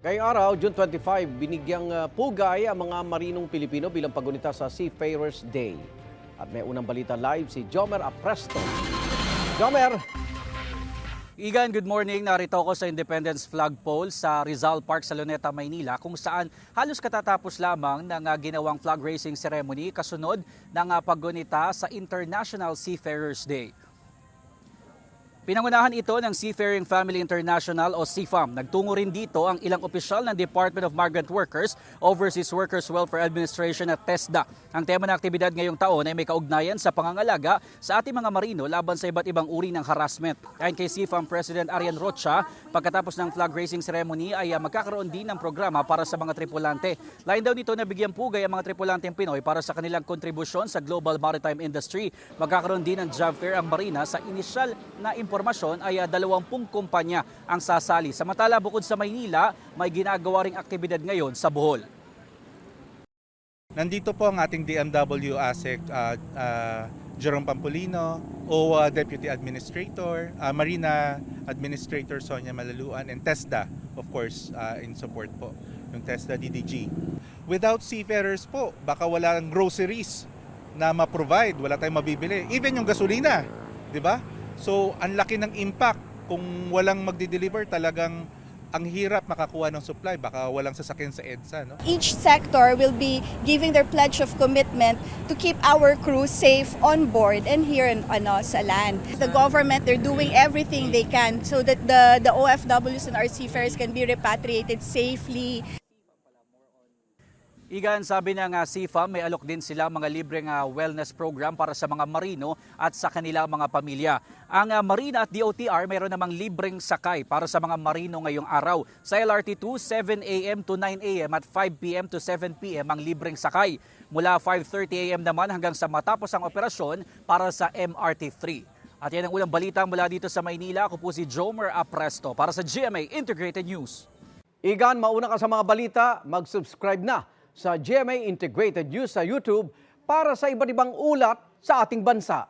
Ngayong araw, June 25, binigyang pugay ang mga marinong Pilipino bilang paggunita sa Seafarers Day. At may unang balita live si Jomer Apresto. Jomer! Igan, good morning. Narito ako sa Independence Flag Pole sa Rizal Park sa Luneta, Maynila, kung saan halos katatapos lamang ng ginawang flag raising ceremony kasunod ng paggunita sa International Seafarers Day. Pinangunahan ito ng Seafaring Family International o SEAFAM. Nagtungo rin dito ang ilang opisyal ng Department of Migrant Workers, Overseas Workers Welfare Administration at TESDA. Ang tema ng aktibidad ngayong taon ay may kaugnayan sa pangangalaga sa ating mga marino laban sa iba't ibang uri ng harassment. Ayon kay SEAFAM President Arian Rocha, pagkatapos ng flag raising ceremony ay magkakaroon din ng programa para sa mga tripulante. Lain daw nito na bigyan pugay ang mga tripulanteng Pinoy para sa kanilang kontribusyon sa global maritime industry. Magkakaroon din ng job fair ang marina. Sa inisyal na impormasyon ay 20 kumpanya ang sasali. Samantala, bukod sa Maynila, may ginagawa ring aktibidad ngayon sa Bohol. Nandito po ang ating DMW ASEC Jerome Pampolino, OWA Deputy Administrator, Marina Administrator Sonia Malaluan, and TESDA, of course, in support po, yung TESDA DDG. Without seafarers po, baka wala ng groceries na ma-provide, wala tayong mabibili. Even yung gasolina, di ba? So, ang laki ng impact kung walang magdi-deliver, talagang ang hirap makakuha ng supply, baka walang sasakyan sa EDSA. No? Each sector will be giving their pledge of commitment to keep our crew safe on board and here sa land. The government, they're doing everything they can so that the OFWs and our seafarers can be repatriated safely. Igan, sabi ng SEAFAM, may alok din sila mga libreng wellness program para sa mga marino at sa kanilang mga pamilya. Ang Marina at DOTR mayroon namang libreng sakay para sa mga marino ngayong araw. Sa LRT2, 7 a.m. to 9 a.m. at 5 p.m. to 7 p.m. ang libreng sakay. Mula 5:30 a.m. naman hanggang sa matapos ang operasyon para sa MRT3. At yan ang ulang balita mula dito sa Maynila. Ako po si Jomer Apresto para sa GMA Integrated News. Igan, mauna ka sa mga balita, mag-subscribe na sa GMA Integrated News sa YouTube para sa iba't ibang ulat sa ating bansa.